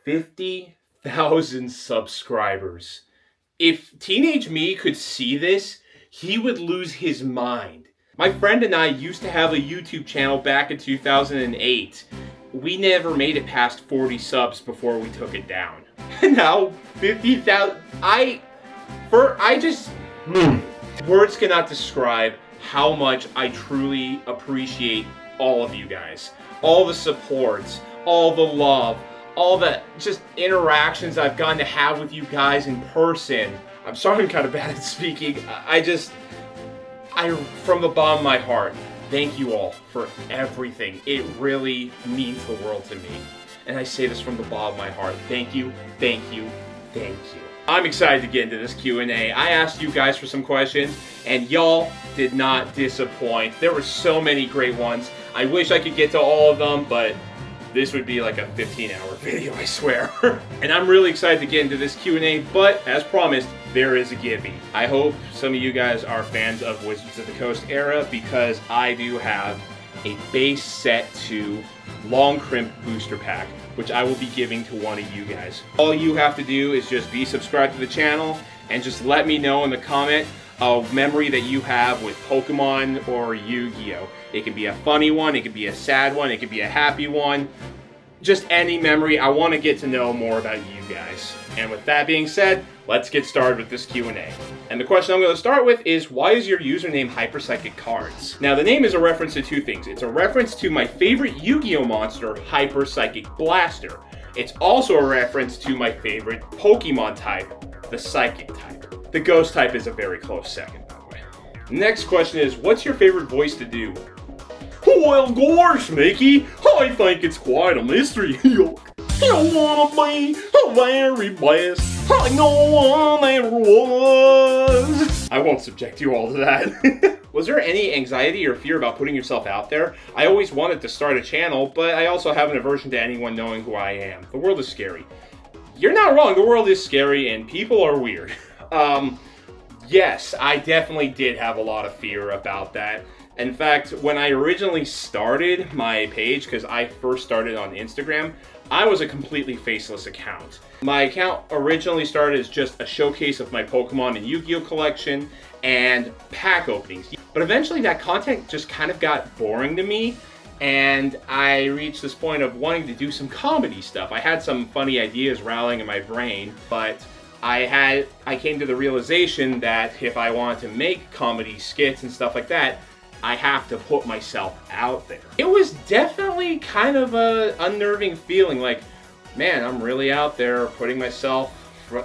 50,000 subscribers. If teenage me could see this, he would lose his mind. My friend and I used to have a YouTube channel back in 2008. We never made it past 40 subs before we took it down. And now 50,000. Words cannot describe how much I truly appreciate all of you guys. All the supports, all the love, all the just interactions I've gotten to have with you guys in person. I'm sorry I'm kind of bad at speaking. From the bottom of my heart, thank you all for everything. It really means the world to me. And I say this from the bottom of my heart. Thank you, thank you, thank you. I'm excited to get into this Q&A. I asked you guys for some questions, and y'all did not disappoint. There were so many great ones. I wish I could get to all of them, but this would be like a 15-hour video, I swear. And I'm really excited to get into this Q&A, but as promised, there is a giveaway. I hope some of you guys are fans of Wizards of the Coast era, because I do have a base set 2 long crimp booster pack, which I will be giving to one of you guys. All you have to do is just be subscribed to the channel and just let me know in the comment a memory that you have with Pokemon or Yu-Gi-Oh! It can be a funny one, it can be a sad one, it can be a happy one. Just any memory. I want to get to know more about you guys. And with that being said, let's get started with this Q&A. And the question I'm going to start with is, why is your username Hyper-Psychic Cards? Now, the name is a reference to two things. It's a reference to my favorite Yu-Gi-Oh! Monster, Hyper-Psychic Blaster. It's also a reference to my favorite Pokemon type, the Psychic type. The Ghost type is a very close second, by the way. Next question is, what's your favorite voice to do? Well, of course, Mickey. I think it's quite a mystery. You wanna be a very best. I know one ever was. I won't subject you all to that. Was there any anxiety or fear about putting yourself out there? I always wanted to start a channel, but I also have an aversion to anyone knowing who I am. The world is scary. You're not wrong, the world is scary and people are weird. Yes, I definitely did have a lot of fear about that. In fact, when I originally started my page, because I first started on Instagram, I was a completely faceless account. My account originally started as just a showcase of my Pokemon and Yu-Gi-Oh! Collection and pack openings. But eventually that content just kind of got boring to me, and I reached this point of wanting to do some comedy stuff. I had some funny ideas rattling in my brain, but I came to the realization that if I wanted to make comedy skits and stuff like that, I have to put myself out there. It was definitely kind of a unnerving feeling, like, man, I'm really out there putting myself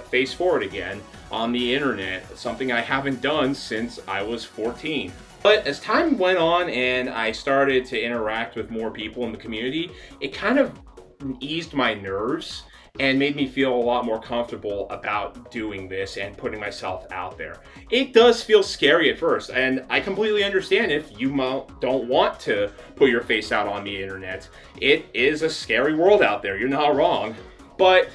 face forward again on the internet, something I haven't done since I was 14. But as time went on and I started to interact with more people in the community, it kind of eased my nerves and made me feel a lot more comfortable about doing this and putting myself out there. It does feel scary at first, and I completely understand if you don't want to put your face out on the internet. It is a scary world out there, you're not wrong. But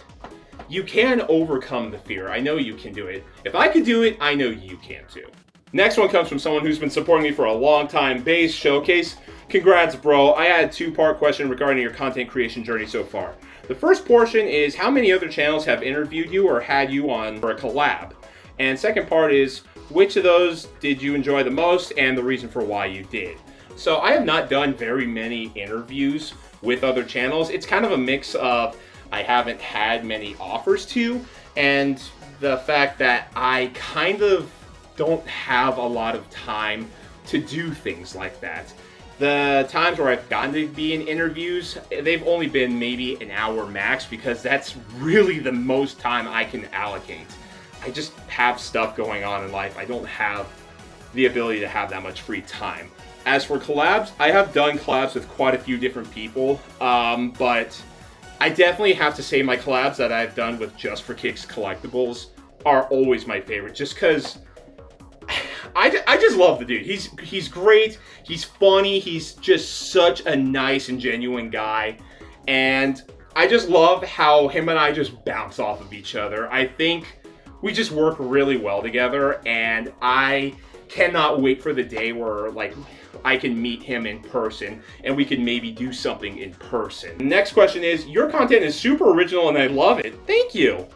you can overcome the fear. I know you can do it. If I could do it, I know you can too. Next one comes from someone who's been supporting me for a long time. Base Showcase. Congrats, bro. I had a two-part question regarding your content creation journey so far. The first portion is, how many other channels have interviewed you or had you on for a collab? And second part is, which of those did you enjoy the most and the reason for why you did? So I have not done very many interviews with other channels. It's kind of a mix of I haven't had many offers to, and the fact that I kind of don't have a lot of time to do things like that. The times where I've gotten to be in interviews, they've only been maybe an hour max, because that's really the most time I can allocate. I just have stuff going on in life. I don't have the ability to have that much free time. As for collabs, I have done collabs with quite a few different people, but I definitely have to say my collabs that I've done with Just for Kicks Collectibles are always my favorite, just because I just love the dude. He's great, he's funny, he's just such a nice and genuine guy, and I just love how him and I just bounce off of each other. I think we just work really well together, and I cannot wait for the day where, like, I can meet him in person and we can maybe do something in person. Next question is, your content is super original and I love it. Thank you.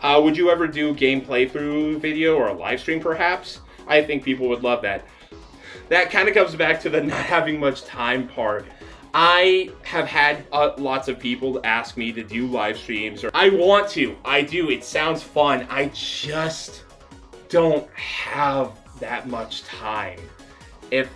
Would you ever do game playthrough video or a live stream perhaps? I think people would love that. That kind of comes back to the not having much time part. I have had lots of people ask me to do live streams, or I want to, I do, it sounds fun. I just don't have that much time. If,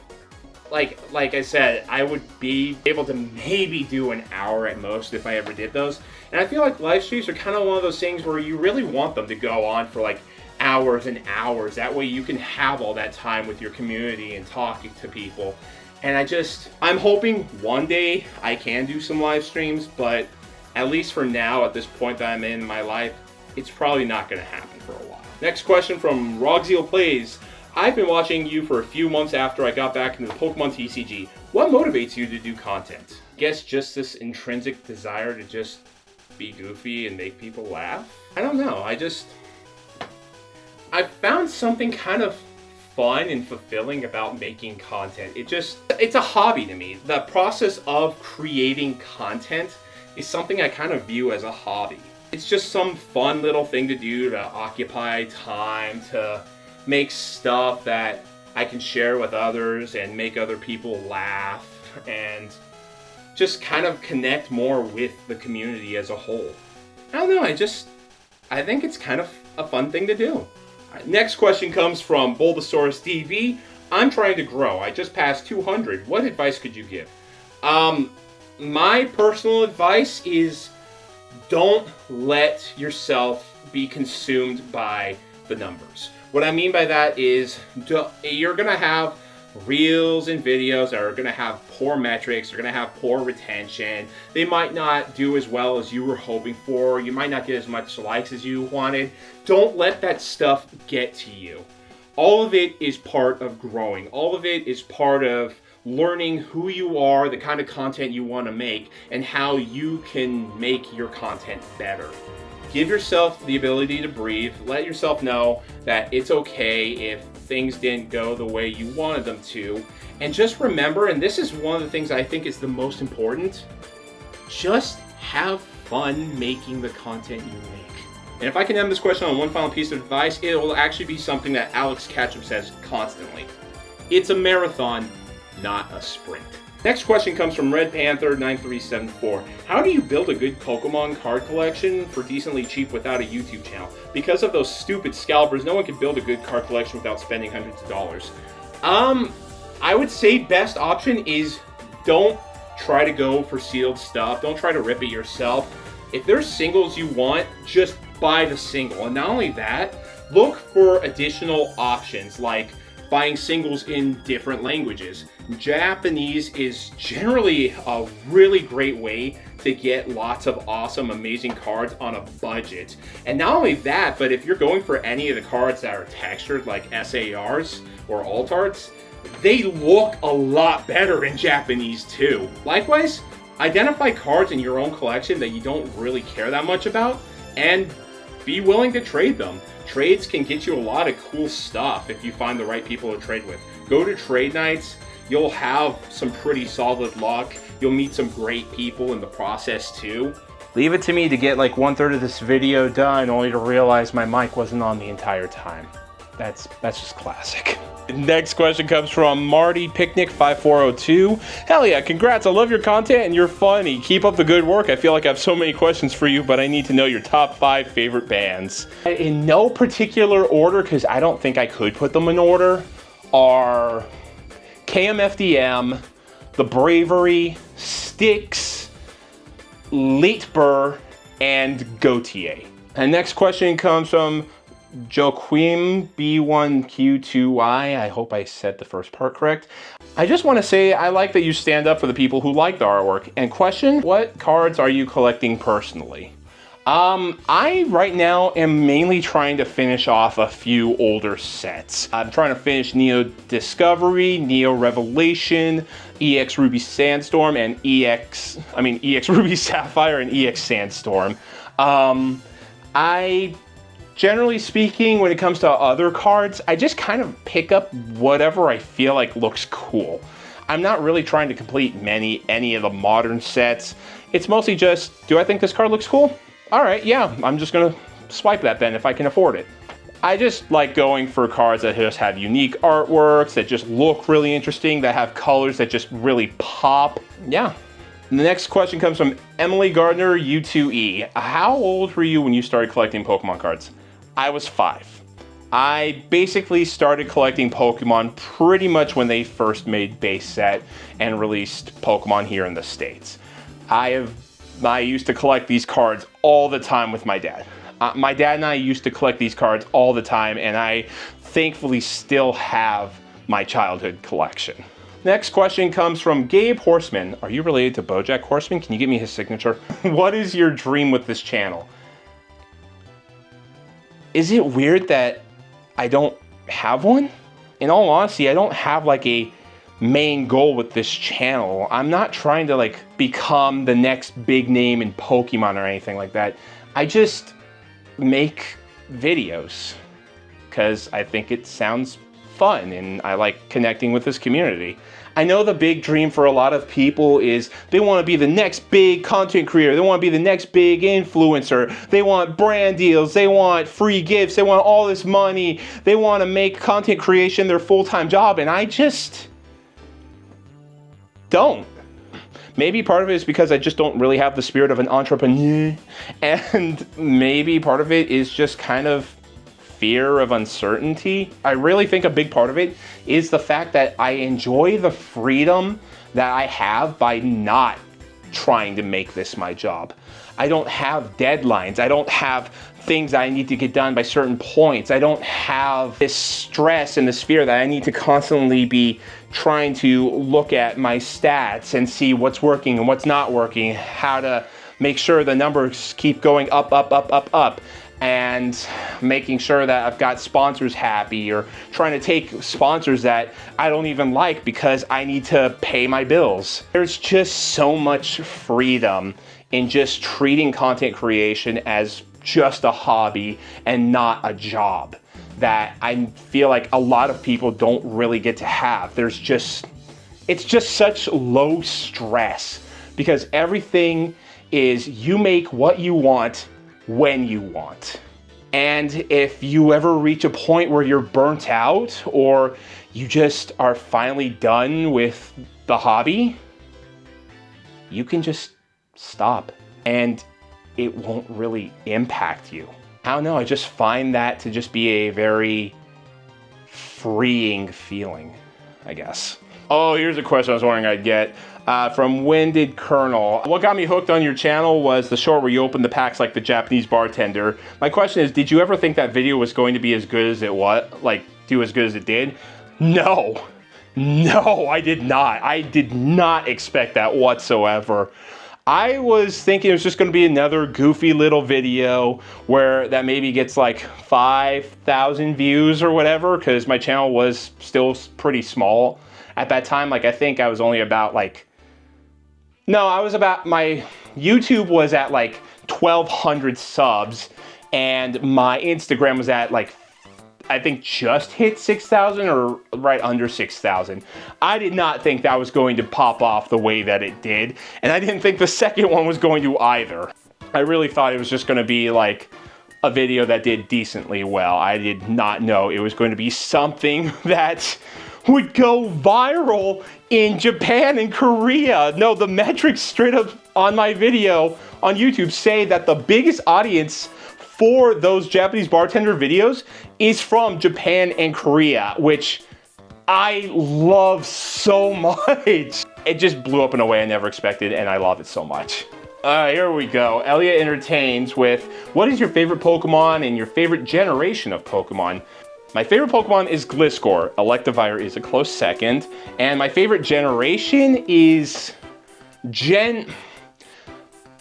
like I said, I would be able to maybe do an hour at most if I ever did those. And I feel like live streams are kind of one of those things where you really want them to go on for like hours and hours. That way you can have all that time with your community and talking to people. And I'm hoping one day I can do some live streams, but at least for now, at this point that I'm in my life, it's probably not going to happen for a while. Next question from Rogzeal Plays. I've been watching you for a few months after I got back into the Pokemon TCG. What motivates you to do content? I guess just this intrinsic desire to just be goofy and make people laugh? I don't know, I found something kind of fun and fulfilling about making content. It's a hobby to me. The process of creating content is something I kind of view as a hobby. It's just some fun little thing to do to occupy time, to make stuff that I can share with others and make other people laugh and just kind of connect more with the community as a whole. I don't know, I think it's kind of a fun thing to do. Next question comes from Bulbasaurus DB. I'm trying to grow. I just passed 200. What advice could you give? My personal advice is don't let yourself be consumed by the numbers. What I mean by that is you're going to have reels and videos that are going to have poor metrics, they're going to have poor retention, they might not do as well as you were hoping for, you might not get as much likes as you wanted. Don't let that stuff get to you. All of it is part of growing. All of it is part of learning who you are, the kind of content you want to make, and how you can make your content better. Give yourself the ability to breathe. Let yourself know that it's okay if things didn't go the way you wanted them to. And just remember, and this is one of the things I think is the most important, just have fun making the content you make. And if I can end this question on one final piece of advice, it will actually be something that Alex Ketchum says constantly. It's a marathon, not a sprint. Next question comes from Red Panther 9374. How do you build a good Pokemon card collection for decently cheap without a YouTube channel? Because of those stupid scalpers, no one can build a good card collection without spending hundreds of dollars. I would say best option is don't try to go for sealed stuff. Don't try to rip it yourself. If there's singles you want, just buy the single. And not only that, look for additional options like buying singles in different languages. Japanese is generally a really great way to get lots of awesome, amazing cards on a budget. And not only that, but if you're going for any of the cards that are textured like SARs or alt arts, they look a lot better in Japanese too. Likewise, identify cards in your own collection that you don't really care that much about and be willing to trade them. Trades can get you a lot of cool stuff if you find the right people to trade with. Go to trade nights. You'll have some pretty solid luck. You'll meet some great people in the process too. Leave it to me to get like 1/3 of this video done only to realize my mic wasn't on the entire time. That's just classic. Next question comes from Marty Picnic 5402. Hell yeah, congrats, I love your content and you're funny. Keep up the good work. I feel like I have so many questions for you, but I need to know your top 5 favorite bands. In no particular order, because I don't think I could put them in order, are KMFDM, The Bravery, Styx, Leitber, and Gautier. And next question comes from Joaquim B1Q2Y. I hope I said the first part correct. I just want to say I like that you stand up for the people who like the artwork. And question, what cards are you collecting personally? I right now am mainly trying to finish off a few older sets. I'm trying to finish Neo Discovery, Neo Revelation, EX Ruby Sandstorm, and EX Ruby Sapphire and EX Sandstorm. Generally speaking, when it comes to other cards, I just kind of pick up whatever I feel like looks cool. I'm not really trying to complete any of the modern sets. It's mostly just, do I think this card looks cool? All right, yeah, I'm just gonna swipe that then if I can afford it. I just like going for cards that just have unique artworks, that just look really interesting, that have colors that just really pop. Yeah. The next question comes from Emily Gardner, U2E. How old were you when you started collecting Pokemon cards? I was 5. I basically started collecting Pokemon pretty much when they first made base set and released Pokemon here in the States. I used to collect these cards all the time with my dad. My dad and I used to collect these cards all the time, and I thankfully still have my childhood collection. Next question comes from Gabe Horseman. Are you related to BoJack Horseman? Can you give me his signature? What is your dream with this channel? Is it weird that I don't have one? In all honesty, I don't have like a main goal with this channel. I'm not trying to like become the next big name in Pokemon or anything like that. I just make videos because I think it sounds fun and I like connecting with this community. I know the big dream for a lot of people is they want to be the next big content creator. They want to be the next big influencer. They want brand deals. They want free gifts. They want all this money. They want to make content creation their full-time job, and I just don't. Maybe part of it is because I just don't really have the spirit of an entrepreneur, and maybe part of it is just kind of fear of uncertainty. I really think a big part of it is the fact that I enjoy the freedom that I have by not trying to make this my job. I don't have deadlines. I don't have things I need to get done by certain points. I don't have this stress and this fear that I need to constantly be trying to look at my stats and see what's working and what's not working, how to make sure the numbers keep going up, and making sure that I've got sponsors happy, or trying to take sponsors that I don't even like because I need to pay my bills. There's just so much freedom in just treating content creation as just a hobby and not a job that I feel like a lot of people don't really get to have. It's just such low stress because everything is you make what you want when you want. And if you ever reach a point where you're burnt out or you just are finally done with the hobby, you can just stop and it won't really impact you. I don't know, I just find that to just be a very freeing feeling, I guess. Oh, here's a question I was wondering I'd get. From Winded Colonel. What got me hooked on your channel was the short where you opened the packs like the Japanese bartender. My question is, did you ever think that video was going to be as good as it was? Like, do as good as it did? No, I did not. I did not expect that whatsoever. I was thinking it was just going to be another goofy little video where that maybe gets like 5,000 views or whatever, because my channel was still pretty small at that time. Like, I think I was only about like, my YouTube was at like 1,200 subs, and my Instagram was at like, I think just hit 6,000 or right under 6,000. I did not think that was going to pop off the way that it did, and I didn't think the second one was going to either. I really thought it was just going to be like a video that did decently well. I did not know it was going to be something that would go viral in Japan and Korea. No, the metrics straight up on my video on YouTube say that the biggest audience for those Japanese bartender videos is from Japan and Korea, which I love so much. It just blew up in a way I never expected, and I love it so much. Here we go. Elliot Entertains with, what is your favorite Pokemon and your favorite generation of Pokemon? My favorite Pokemon is Gliscor. Electivire is a close second. And my favorite generation is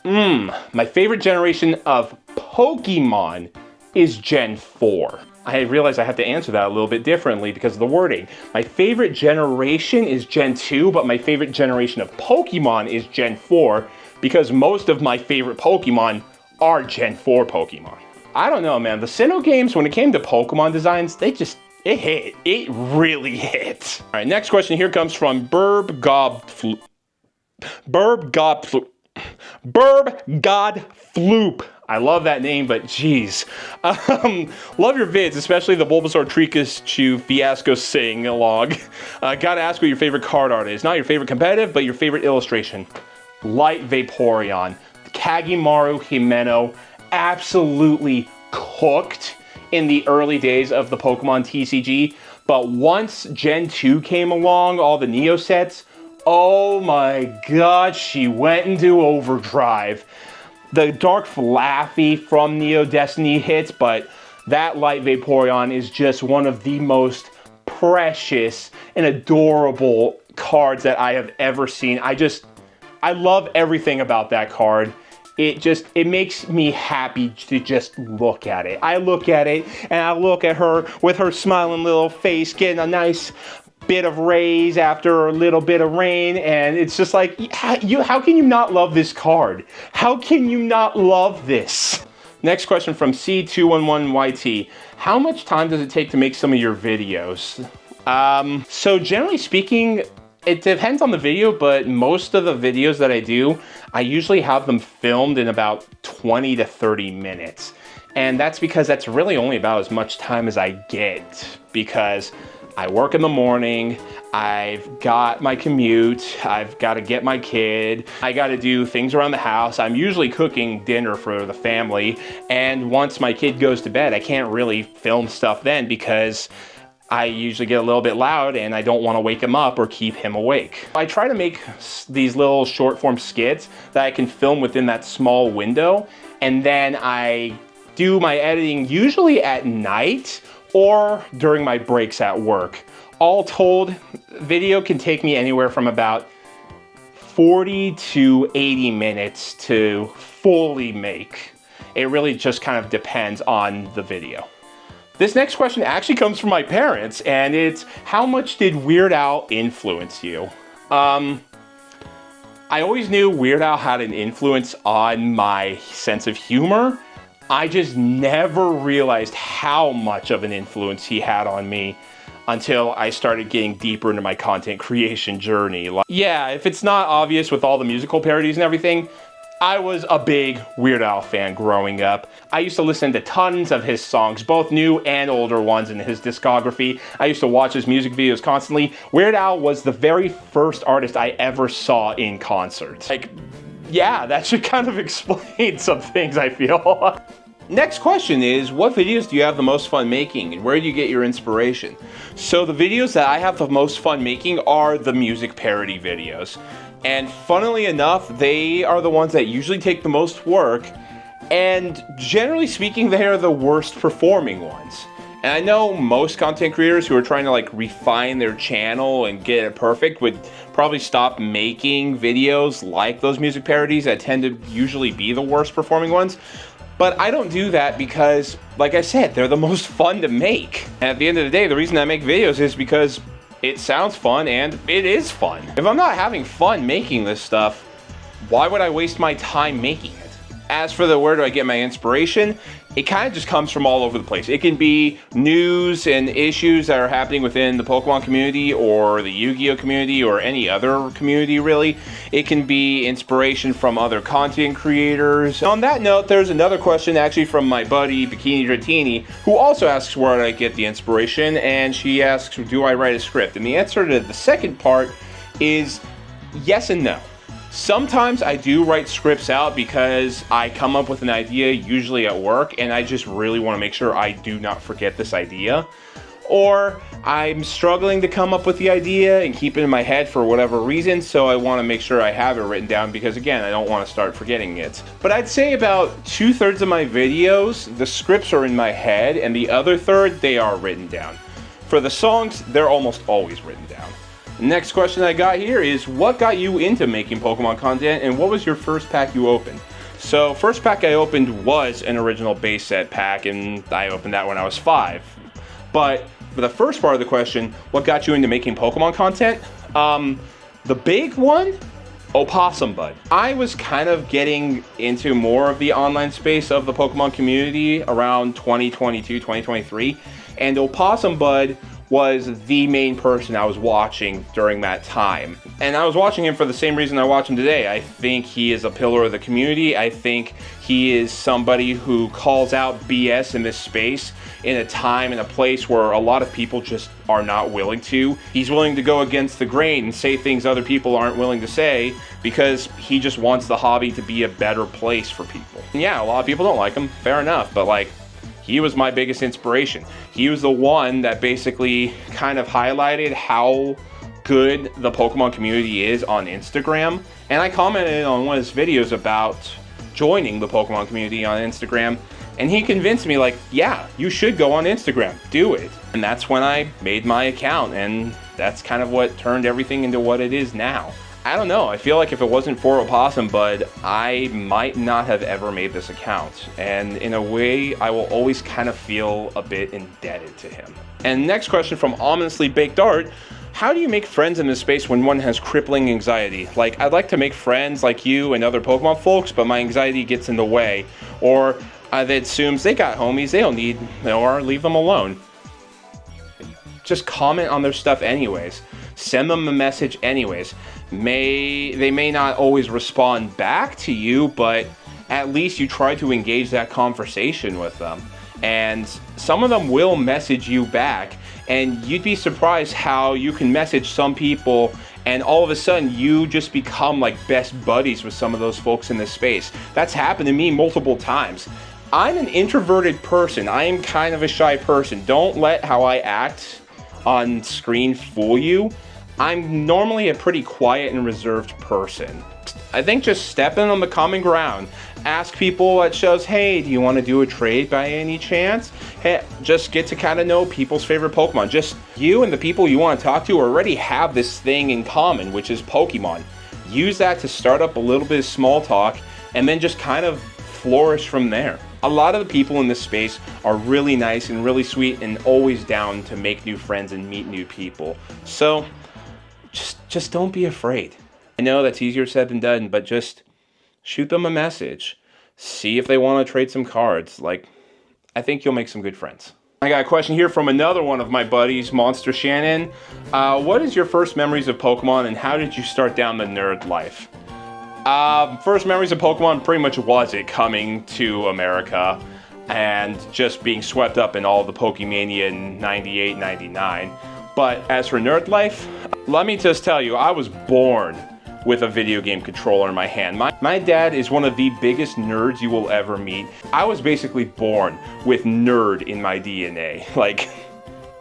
my favorite generation of Pokemon is Gen 4. I realize I have to answer that a little bit differently because of the wording. My favorite generation is Gen 2, but my favorite generation of Pokemon is Gen 4 because most of my favorite Pokemon are Gen 4 Pokemon. I don't know, man. The Sinnoh games, when it came to Pokemon designs, they just It hit. It really hit. All right, next question here comes from Burb Godfloop. I love that name, but geez. Love your vids, especially the Bulbasaur Trikachu Fiasco sing along. Gotta ask what your favorite card art is. Not your favorite competitive, but your favorite illustration. Light Vaporeon. Kagemaru Himeno. Absolutely cooked in the early days of the Pokemon TCG. But once Gen 2 came along, all the Neo sets, oh my god, she went into overdrive. The Dark Flaffy from Neo Destiny hits, but that Light Vaporeon is just one of the most precious and adorable cards that I have ever seen. I love everything about that card. It makes me happy to just look at it. I look at it and I look at her with her smiling little face, getting a nice bit of rays after a little bit of rain, and it's just like, how can you not love this card? How can you not love this? Next question from C211YT. How much time does it take to make some of your videos? So generally speaking, it depends on the video, but most of the videos that I do, I usually have them filmed in about 20 to 30 minutes. And that's because that's really only about as much time as I get, because I work in the morning, I've got my commute, I've got to get my kid, I got to do things around the house. I'm usually cooking dinner for the family, and once my kid goes to bed, I can't really film stuff then because I usually get a little bit loud and I don't want to wake him up or keep him awake. I try to make these little short form skits that I can film within that small window, and then I do my editing usually at night or during my breaks at work. All told, video can take me anywhere from about 40 to 80 minutes to fully make. It really just kind of depends on the video. This next question actually comes from my parents, and it's, how much did Weird Al influence you? I always knew Weird Al had an influence on my sense of humor. I just never realized how much of an influence he had on me until I started getting deeper into my content creation journey. Yeah, if it's not obvious with all the musical parodies and everything, I was a big Weird Al fan growing up. I used to listen to tons of his songs, both new and older ones in his discography. I used to watch his music videos constantly. Weird Al was the very first artist I ever saw in concert. Like, yeah, that should kind of explain some things, I feel. Next question is, what videos do you have the most fun making, and where do you get your inspiration? So the videos that I have the most fun making are the music parody videos. And funnily enough, they are the ones that usually take the most work, and generally speaking, they are the worst performing ones. And I know most content creators who are trying to like refine their channel and get it perfect would probably stop making videos like those music parodies that tend to usually be the worst performing ones. But I don't do that because, like I said, they're the most fun to make. And at the end of the day, the reason I make videos is because it sounds fun and it is fun. If I'm not having fun making this stuff, why would I waste my time making it? As for the where do I get my inspiration, it kind of just comes from all over the place. It can be news and issues that are happening within the Pokemon community or the Yu-Gi-Oh community or any other community really. It can be inspiration from other content creators. On that note, there's another question actually from my buddy Bikini Dratini, who also asks where I get the inspiration, and she asks, do I write a script? And the answer to the second part is yes and no. Sometimes I do write scripts out because I come up with an idea, usually at work, and I just really want to make sure I do not forget this idea. Or I'm struggling to come up with the idea and keep it in my head for whatever reason, so I want to make sure I have it written down because, again, I don't want to start forgetting it. But I'd say about 2/3 of my videos, the scripts are in my head, and the other third, they are written down. For the songs, they're almost always written down. Next question I got here is, what got you into making Pokemon content, and what was your first pack you opened? So, first pack I opened was an original base set pack, and I opened that when I was 5. But for the first part of the question, what got you into making Pokemon content? The big one Opossum Bud. I was kind of getting into more of the online space of the Pokemon community around 2022, 2023, and Opossum Bud was the main person I was watching during that time. And I was watching him for the same reason I watch him today. I think he is a pillar of the community. I think he is somebody who calls out BS in this space in a time and a place where a lot of people just are not willing to. He's willing to go against the grain and say things other people aren't willing to say because he just wants the hobby to be a better place for people. And yeah, a lot of people don't like him, fair enough, but like, he was my biggest inspiration. He was the one that basically kind of highlighted how good the Pokemon community is on Instagram. And I commented on one of his videos about joining the Pokemon community on Instagram. And he convinced me, like, yeah, you should go on Instagram, do it. And that's when I made my account, and that's kind of what turned everything into what it is now. I don't know, I feel like if it wasn't for Opossum Bud, I might not have ever made this account. And in a way, I will always kind of feel a bit indebted to him. And next question from Ominously Baked Art. How do you make friends in this space when one has crippling anxiety? Like, I'd like to make friends like you and other Pokemon folks, but my anxiety gets in the way. Or that assumes they got homies, they don't need, or leave them alone. Just comment on their stuff anyways. Send them a message anyways. They may not always respond back to you, but at least you try to engage that conversation with them. And some of them will message you back, and you'd be surprised how you can message some people and all of a sudden you just become like best buddies with some of those folks in this space. That's happened to me multiple times. I'm an introverted person. I am kind of a shy person. Don't let how I act on screen fool you. I'm normally a pretty quiet and reserved person. I think just step in on the common ground. Ask people at shows, hey, do you want to do a trade by any chance? Hey, just get to kind of know people's favorite Pokemon. Just you and the people you want to talk to already have this thing in common, which is Pokemon. Use that to start up a little bit of small talk and then just kind of flourish from there. A lot of the people in this space are really nice and really sweet and always down to make new friends and meet new people. So just don't be afraid. I know that's easier said than done, but just shoot them a message. See if they want to trade some cards. Like, I think you'll make some good friends. I got a question here from another one of my buddies, Monster Shannon. What is your first memories of Pokemon and how did you start down the nerd life? First memories of Pokemon pretty much was it coming to America and just being swept up in all the Pokemania in 98, 99. But as for nerd life, let me just tell you, I was born with a video game controller in my hand. My dad is one of the biggest nerds you will ever meet. I was basically born with nerd in my DNA. Like,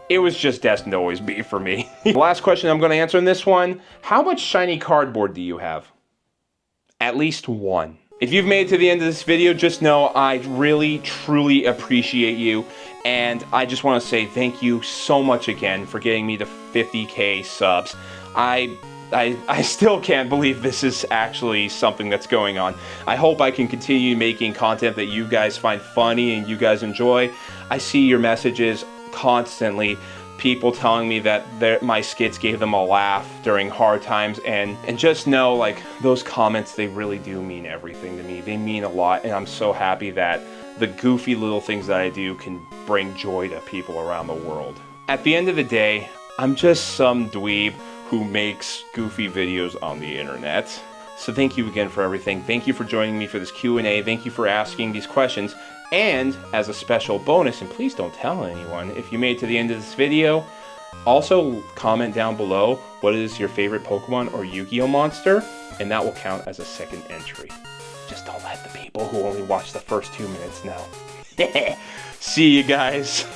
it was just destined to always be for me. The last question I'm going to answer in this one, how much shiny cardboard do you have? At least one. If you've made it to the end of this video, just know I really, truly appreciate you. And I just want to say thank you so much again for getting me to 50K subs. I still can't believe this is actually something that's going on. I hope I can continue making content that you guys find funny and you guys enjoy. I see your messages constantly. People telling me that my skits gave them a laugh during hard times, and just know, like, those comments, they really do mean everything to me. They mean a lot, and I'm so happy that the goofy little things that I do can bring joy to people around the world. At the end of the day, I'm just some dweeb who makes goofy videos on the internet. So thank you again for everything. Thank you for joining me for this Q&A. Thank you for asking these questions. And as a special bonus, and please don't tell anyone, if you made it to the end of this video, also comment down below what is your favorite Pokemon or Yu-Gi-Oh monster, and that will count as a second entry. Just don't let the people who only watch the first 2 minutes know. See you guys.